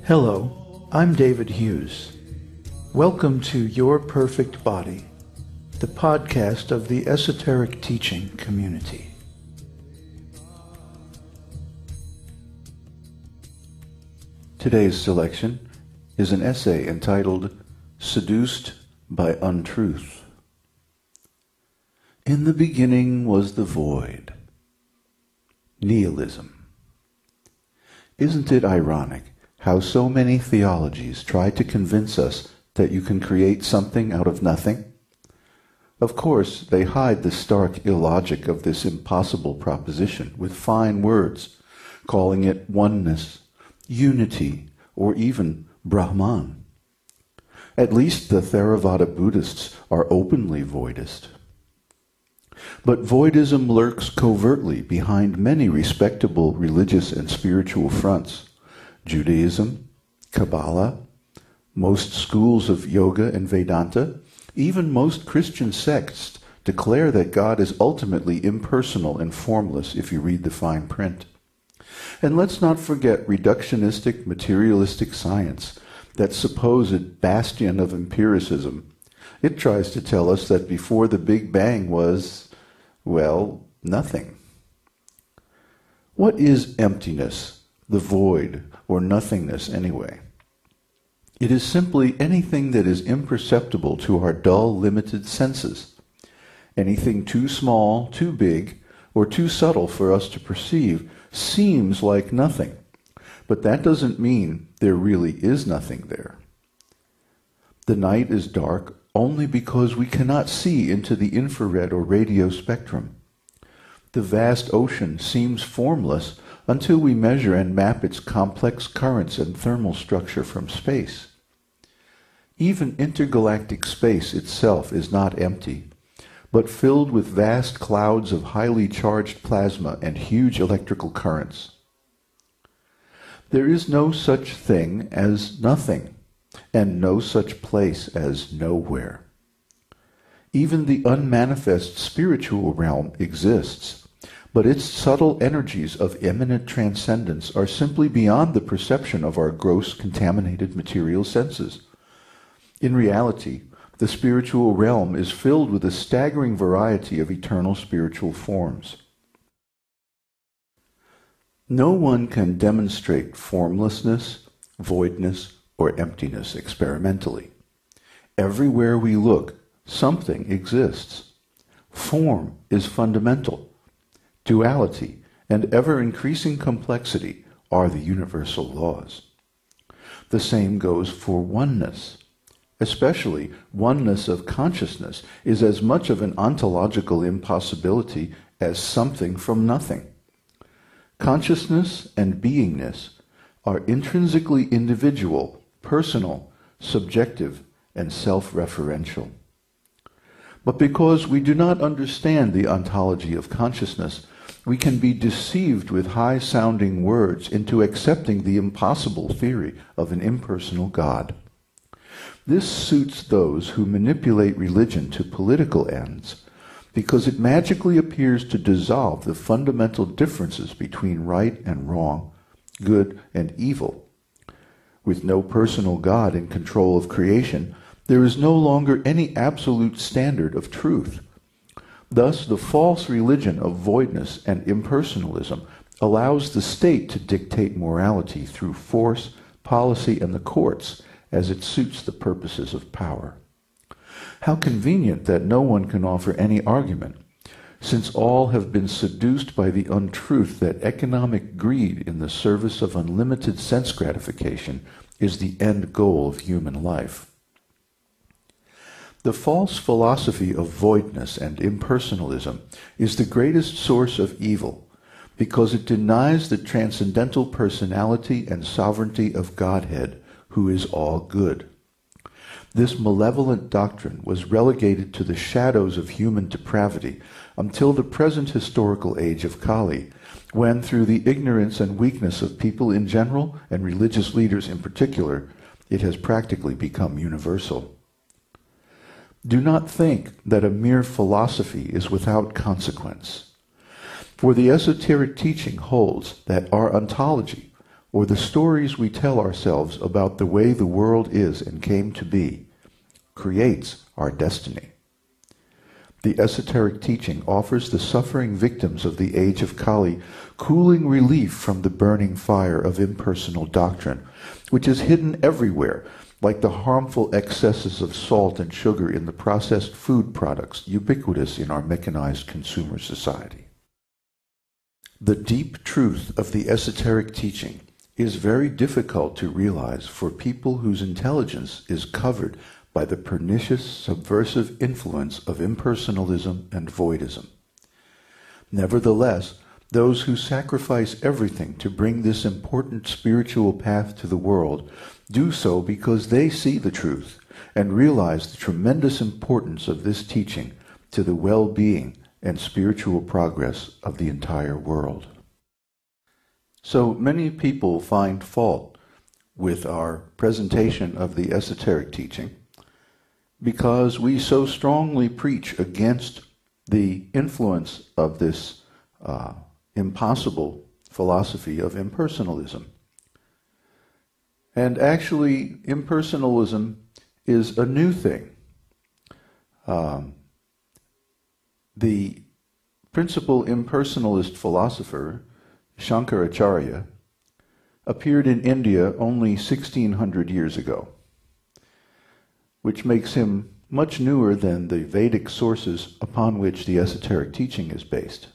Hello, I'm David Hughes. Welcome to Your Perfect Body, the podcast of the esoteric teaching community. Today's selection is an essay entitled Seduced by Untruth. In the beginning was the void. Nihilism. Isn't it ironic how so many theologies try to convince us that you can create something out of nothing? Of course, they hide the stark illogic of this impossible proposition with fine words, calling it oneness, unity, or even brahman. At least the Theravada Buddhists are openly voidist. But voidism lurks covertly behind many respectable religious and spiritual fronts. Judaism, Kabbalah, most schools of yoga and Vedanta, even most Christian sects declare that God is ultimately impersonal and formless if you read the fine print. And let's not forget reductionistic materialistic science, that supposed bastion of empiricism. It tries to tell us that before the Big Bang was, well, nothing. What is emptiness, the void, or nothingness anyway? It is simply anything that is imperceptible to our dull, limited senses. Anything too small, too big, or too subtle for us to perceive seems like nothing. But that doesn't mean there really is nothing there. The night is dark only because we cannot see into the infrared or radio spectrum. The vast ocean seems formless until we measure and map its complex currents and thermal structure from space. Even intergalactic space itself is not empty, but filled with vast clouds of highly charged plasma and huge electrical currents. There is no such thing as nothing, and no such place as nowhere. Even the unmanifest spiritual realm exists, but its subtle energies of immanent transcendence are simply beyond the perception of our gross, contaminated material senses. In reality, the spiritual realm is filled with a staggering variety of eternal spiritual forms. No one can demonstrate formlessness, voidness, or emptiness experimentally. Everywhere we look, something exists. Form is fundamental. Duality and ever-increasing complexity are the universal laws. The same goes for oneness. Especially oneness of consciousness is as much of an ontological impossibility as something from nothing. Consciousness and beingness are intrinsically individual, personal, subjective, and self-referential. But because we do not understand the ontology of consciousness, we can be deceived with high-sounding words into accepting the impossible theory of an impersonal God. This suits those who manipulate religion to political ends, because it magically appears to dissolve the fundamental differences between right and wrong, good and evil. With no personal God in control of creation, there is no longer any absolute standard of truth. Thus, the false religion of voidness and impersonalism allows the state to dictate morality through force, policy, and the courts as it suits the purposes of power. How convenient that no one can offer any argument, since all have been seduced by the untruth that economic greed in the service of unlimited sense gratification is the end goal of human life. The false philosophy of voidness and impersonalism is the greatest source of evil, because it denies the transcendental personality and sovereignty of Godhead, who is all good. This malevolent doctrine was relegated to the shadows of human depravity until the present historical age of Kali, when, through the ignorance and weakness of people in general and religious leaders in particular, it has practically become universal. Do not think that a mere philosophy is without consequence. For the esoteric teaching holds that our ontology, or the stories we tell ourselves about the way the world is and came to be, creates our destiny. The esoteric teaching offers the suffering victims of the age of Kali cooling relief from the burning fire of impersonal doctrine, which is hidden everywhere, like the harmful excesses of salt and sugar in the processed food products ubiquitous in our mechanized consumer society. The deep truth of the esoteric teaching is very difficult to realize for people whose intelligence is covered by the pernicious, subversive influence of impersonalism and voidism. Nevertheless, those who sacrifice everything to bring this important spiritual path to the world do so because they see the truth and realize the tremendous importance of this teaching to the well-being and spiritual progress of the entire world. So many people find fault with our presentation of the esoteric teaching because we so strongly preach against the influence of this impossible philosophy of impersonalism. And actually, impersonalism is a new thing. The principal impersonalist philosopher, Shankaracharya, appeared in India only 1600 years ago, which makes him much newer than the Vedic sources upon which the esoteric teaching is based.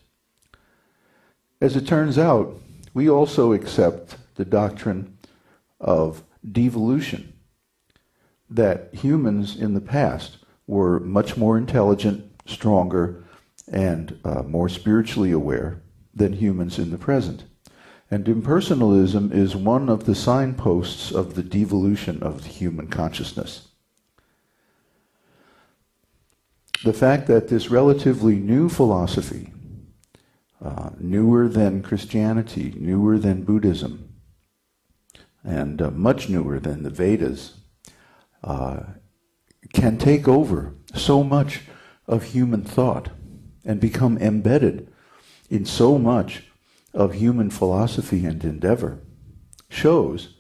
As it turns out, we also accept the doctrine of devolution, that humans in the past were much more intelligent, stronger, and more spiritually aware than humans in the present. And impersonalism is one of the signposts of the devolution of the human consciousness. The fact that this relatively new philosophy, newer than Christianity, newer than Buddhism, and much newer than the Vedas, can take over so much of human thought and become embedded in so much of human philosophy and endeavor, shows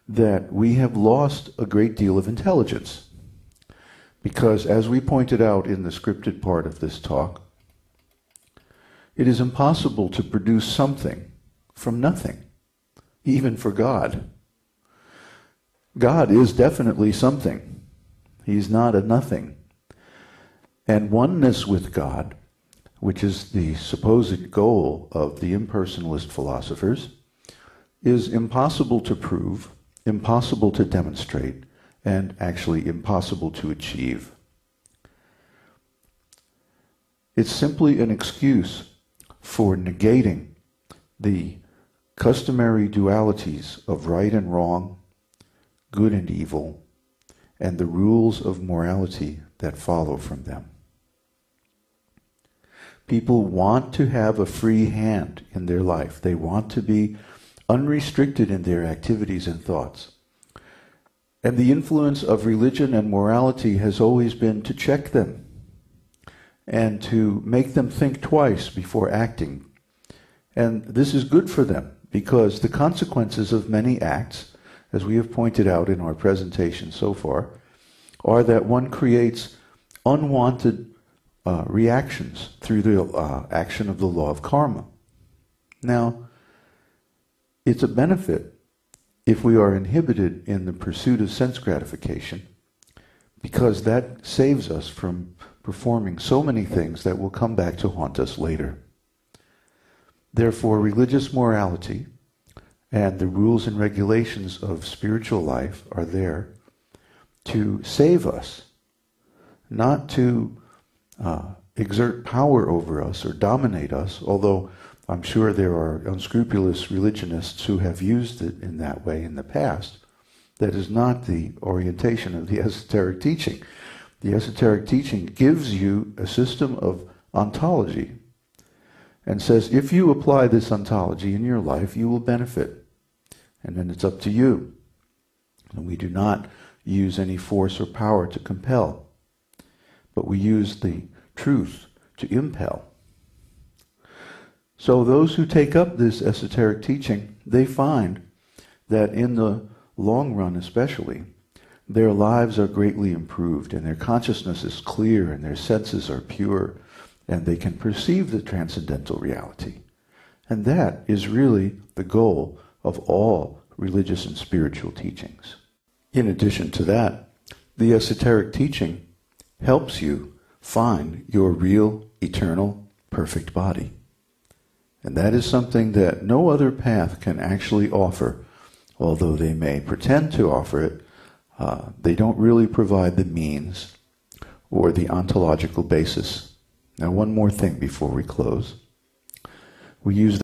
that we have lost a great deal of intelligence. Because, as we pointed out in the scripted part of this talk, it is impossible to produce something from nothing, even for God. God is definitely something. He's not a nothing. And oneness with God, which is the supposed goal of the impersonalist philosophers, is impossible to prove, impossible to demonstrate, and actually impossible to achieve. It's simply an excuse for negating the customary dualities of right and wrong, good and evil, and the rules of morality that follow from them. People want to have a free hand in their life. They want to be unrestricted in their activities and thoughts. And the influence of religion and morality has always been to check them and to make them think twice before acting. And this is good for them because the consequences of many acts, as we have pointed out in our presentation so far, are that one creates unwanted reactions through the action of the law of karma. Now, it's a benefit if we are inhibited in the pursuit of sense gratification, because that saves us from performing so many things that will come back to haunt us later. Therefore, religious morality and the rules and regulations of spiritual life are there to save us, not to exert power over us or dominate us, although I'm sure there are unscrupulous religionists who have used it in that way in the past. That is not the orientation of the esoteric teaching. The esoteric teaching gives you a system of ontology and says, if you apply this ontology in your life, you will benefit. And then it's up to you. And we do not use any force or power to compel, but we use the truth to impel. So those who take up this esoteric teaching, they find that in the long run especially, their lives are greatly improved and their consciousness is clear and their senses are pure and they can perceive the transcendental reality. And that is really the goal of all religious and spiritual teachings. In addition to that, the esoteric teaching helps you find your real, eternal, perfect body. And that is something that no other path can actually offer, although they may pretend to offer it. They don't really provide the means or the ontological basis. Now, one more thing before we close. We use